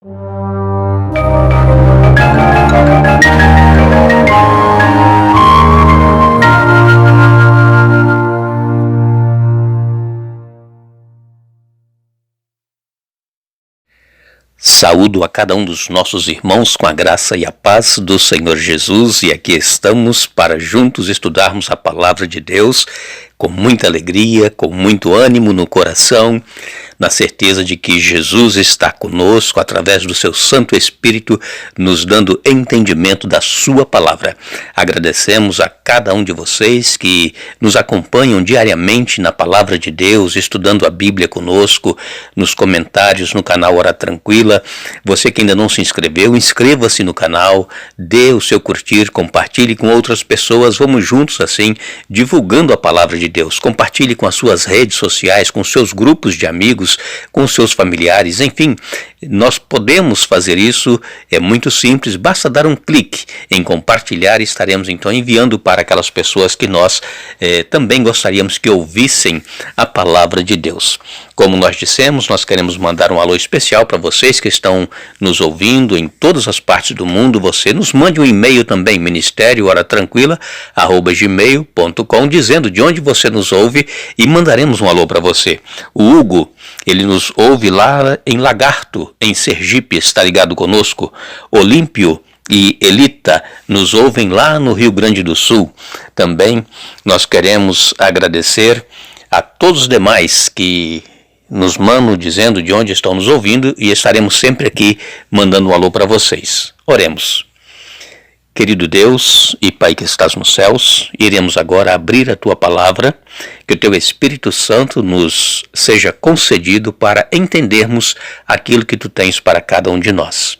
Saúdo a cada um dos nossos irmãos com a graça e a paz do Senhor Jesus, e aqui estamos para juntos estudarmos a palavra de Deus com muita alegria, com muito ânimo no coração, na certeza de que Jesus está conosco através do seu Santo Espírito, nos dando entendimento da sua palavra. Agradecemos a cada um de vocês que nos acompanham diariamente na palavra de Deus, estudando a Bíblia conosco, nos comentários no canal Hora Tranquila. Você que ainda não se inscreveu, inscreva-se no canal, dê o seu curtir, compartilhe com outras pessoas. Vamos juntos assim, divulgando a palavra de Deus. Compartilhe com as suas redes sociais, com seus grupos de amigos, com seus familiares, enfim, nós podemos fazer isso, é muito simples, basta dar um clique em compartilhar e estaremos então enviando para aquelas pessoas que nós também gostaríamos que ouvissem a palavra de Deus. Como nós dissemos, nós queremos mandar um alô especial para vocês que estão nos ouvindo em todas as partes do mundo. Você nos mande um e-mail também, ministériohoratranquila@gmail.com, dizendo de onde você nos ouve e mandaremos um alô para você. O Hugo, ele nos ouve lá em Lagarto, em Sergipe, está ligado conosco. Olímpio e Elita nos ouvem lá no Rio Grande do Sul. Também nós queremos agradecer a todos os demais que nos mandam dizendo de onde estão nos ouvindo, e estaremos sempre aqui mandando um alô para vocês. Oremos. Querido Deus e Pai que estás nos céus, iremos agora abrir a Tua palavra, que o Teu Espírito Santo nos seja concedido para entendermos aquilo que Tu tens para cada um de nós.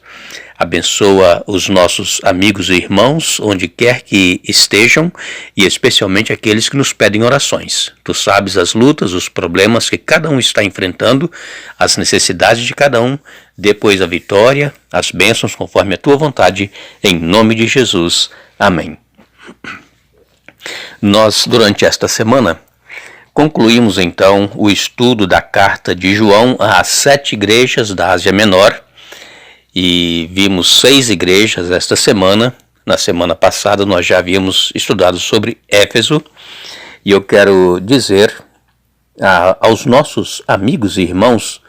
Abençoa os nossos amigos e irmãos, onde quer que estejam, e especialmente aqueles que nos pedem orações. Tu sabes as lutas, os problemas que cada um está enfrentando, as necessidades de cada um. Depois a vitória, as bênçãos conforme a Tua vontade, em nome de Jesus. Amém. Nós, durante esta semana, concluímos então o estudo da carta de João às 7 igrejas da Ásia Menor, e vimos 6 igrejas esta semana. Na semana passada nós já havíamos estudado sobre Éfeso, e eu quero dizer aos nossos amigos e irmãos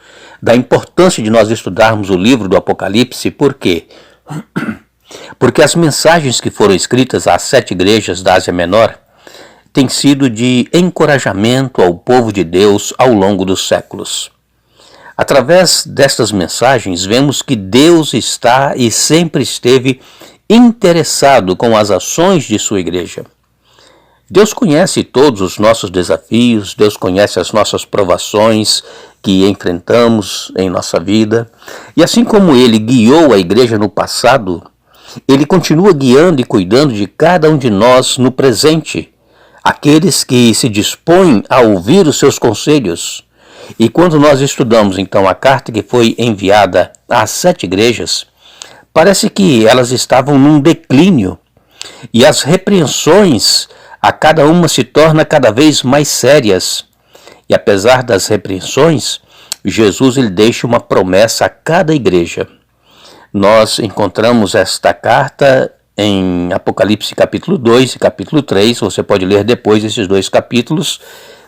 da importância de nós estudarmos o livro do Apocalipse. Por quê? Porque as mensagens que foram escritas às 7 igrejas da Ásia Menor têm sido de encorajamento ao povo de Deus ao longo dos séculos. Através destas mensagens, vemos que Deus está e sempre esteve interessado com as ações de sua igreja. Deus conhece todos os nossos desafios, Deus conhece as nossas provações que enfrentamos em nossa vida. E assim como Ele guiou a igreja no passado, Ele continua guiando e cuidando de cada um de nós no presente, aqueles que se dispõem a ouvir os seus conselhos. E quando nós estudamos então a carta que foi enviada às 7 igrejas, parece que elas estavam num declínio, e as repreensões a cada uma se tornam cada vez mais sérias. E apesar das repreensões, Jesus ele deixa uma promessa a cada igreja. Nós encontramos esta carta em Apocalipse capítulo 2 e capítulo 3, você pode ler depois esses 2 capítulos,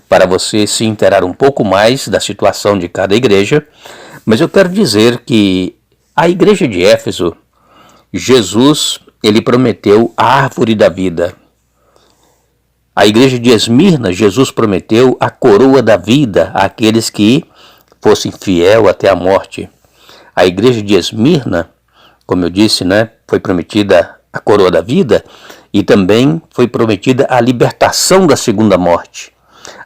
para você se inteirar um pouco mais da situação de cada igreja. Mas eu quero dizer que a igreja de Éfeso, Jesus, ele prometeu a árvore da vida. A igreja de Esmirna, Jesus prometeu a coroa da vida àqueles que fossem fiel até a morte. A igreja de Esmirna, como eu disse, foi prometida a coroa da vida, e também foi prometida a libertação da segunda morte.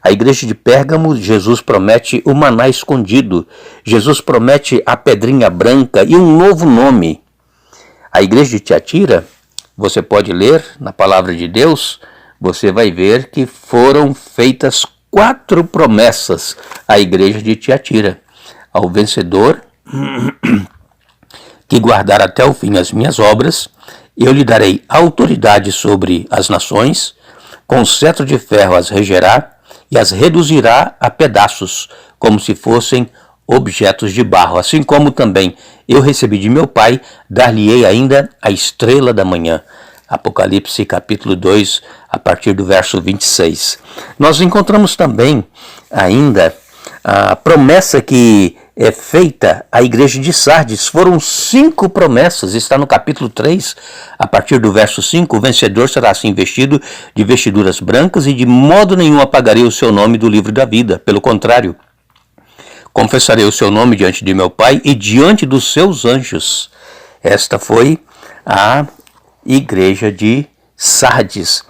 A igreja de Pérgamo, Jesus promete o maná escondido. Jesus promete a pedrinha branca e um novo nome. A igreja de Tiatira, você pode ler na palavra de Deus, você vai ver que foram feitas 4 promessas à igreja de Tiatira. Ao vencedor, que guardar até o fim as minhas obras, eu lhe darei autoridade sobre as nações, com cetro de ferro as regerá, e as reduzirá a pedaços, como se fossem objetos de barro. Assim como também eu recebi de meu Pai, dar-lhe-ei ainda a estrela da manhã. Apocalipse capítulo 2, a partir do verso 26. Nós encontramos também ainda a promessa que é feita à igreja de Sardes. Foram 5 promessas, está no capítulo 3, a partir do verso 5, o vencedor será assim vestido de vestiduras brancas e de modo nenhum apagarei o seu nome do livro da vida. Pelo contrário, confessarei o seu nome diante de meu Pai e diante dos seus anjos. Esta foi a igreja de Sardes.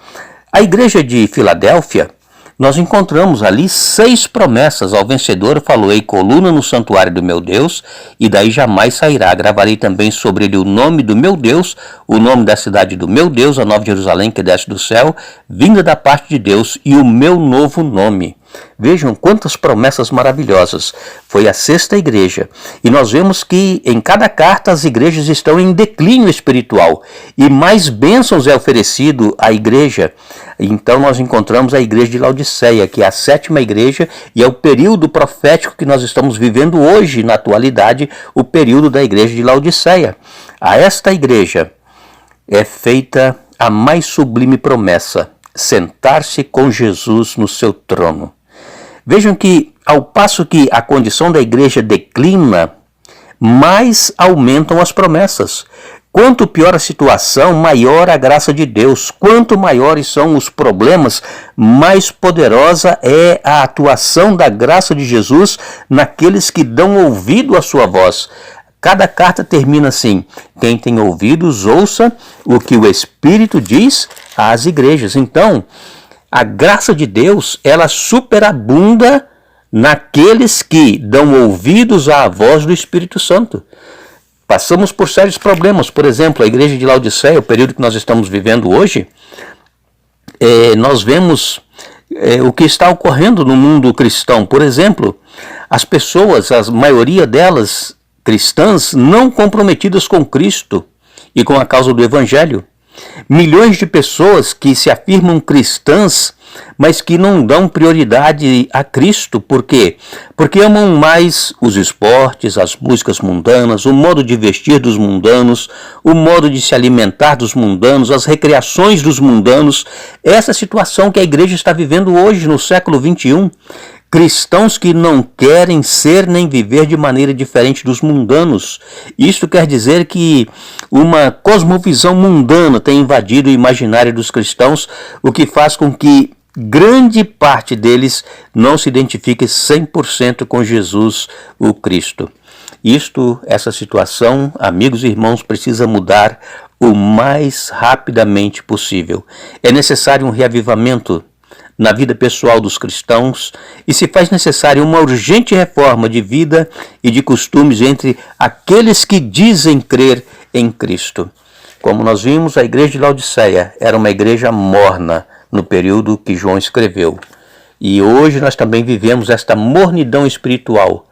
A igreja de Filadélfia, nós encontramos ali 6 promessas. Ao vencedor falou-ei coluna no santuário do meu Deus, e daí jamais sairá. Gravarei também sobre ele o nome do meu Deus, o nome da cidade do meu Deus, a nova Jerusalém que desce do céu, vinda da parte de Deus, e o meu novo nome. Vejam quantas promessas maravilhosas. Foi a 6ª igreja. E nós vemos que em cada carta as igrejas estão em declínio espiritual. E mais bênçãos é oferecido à igreja. Então nós encontramos a igreja de Laodiceia, que é a 7ª igreja, e é o período profético que nós estamos vivendo hoje, na atualidade, o período da igreja de Laodiceia. A esta igreja é feita a mais sublime promessa: sentar-se com Jesus no seu trono. Vejam que, ao passo que a condição da igreja declina, mais aumentam as promessas. Quanto pior a situação, maior a graça de Deus. Quanto maiores são os problemas, mais poderosa é a atuação da graça de Jesus naqueles que dão ouvido à sua voz. Cada carta termina assim: quem tem ouvidos, ouça o que o Espírito diz às igrejas. Então, a graça de Deus, ela superabunda naqueles que dão ouvidos à voz do Espírito Santo. Passamos por sérios problemas. Por exemplo, a igreja de Laodiceia, o período que nós estamos vivendo hoje, nós vemos o que está ocorrendo no mundo cristão. Por exemplo, as pessoas, a maioria delas cristãs, não comprometidas com Cristo e com a causa do Evangelho. Milhões de pessoas que se afirmam cristãs, mas que não dão prioridade a Cristo. Por quê? Porque amam mais os esportes, as músicas mundanas, o modo de vestir dos mundanos, o modo de se alimentar dos mundanos, as recreações dos mundanos. Essa situação que a igreja está vivendo hoje, no século 21. Cristãos que não querem ser nem viver de maneira diferente dos mundanos. Isto quer dizer que uma cosmovisão mundana tem invadido o imaginário dos cristãos, o que faz com que grande parte deles não se identifique 100% com Jesus, o Cristo. Essa situação, amigos e irmãos, precisa mudar o mais rapidamente possível. É necessário um reavivamento na vida pessoal dos cristãos e se faz necessária uma urgente reforma de vida e de costumes entre aqueles que dizem crer em Cristo. Como nós vimos, a igreja de Laodiceia era uma igreja morna no período que João escreveu. E hoje nós também vivemos esta mornidão espiritual.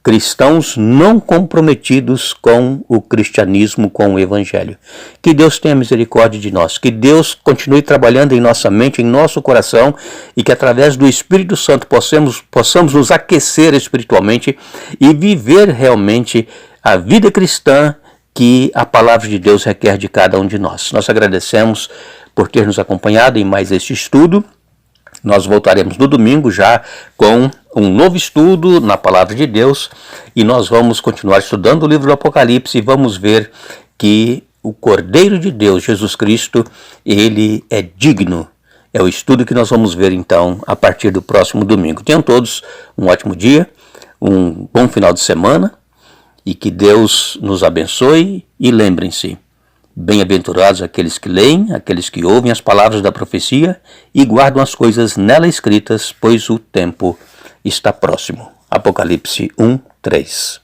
Cristãos não comprometidos com o cristianismo, com o evangelho. Que Deus tenha misericórdia de nós, que Deus continue trabalhando em nossa mente, em nosso coração, e que através do Espírito Santo possamos nos aquecer espiritualmente e viver realmente a vida cristã que a palavra de Deus requer de cada um de nós. Nós agradecemos por ter nos acompanhado em mais este estudo. Nós voltaremos no domingo já com um novo estudo na Palavra de Deus e nós vamos continuar estudando o livro do Apocalipse e vamos ver que o Cordeiro de Deus, Jesus Cristo, ele é digno. É o estudo que nós vamos ver então a partir do próximo domingo. Tenham todos um ótimo dia, um bom final de semana e que Deus nos abençoe e lembrem-se: bem-aventurados aqueles que leem, aqueles que ouvem as palavras da profecia e guardam as coisas nela escritas, pois o tempo está próximo. Apocalipse 1:3.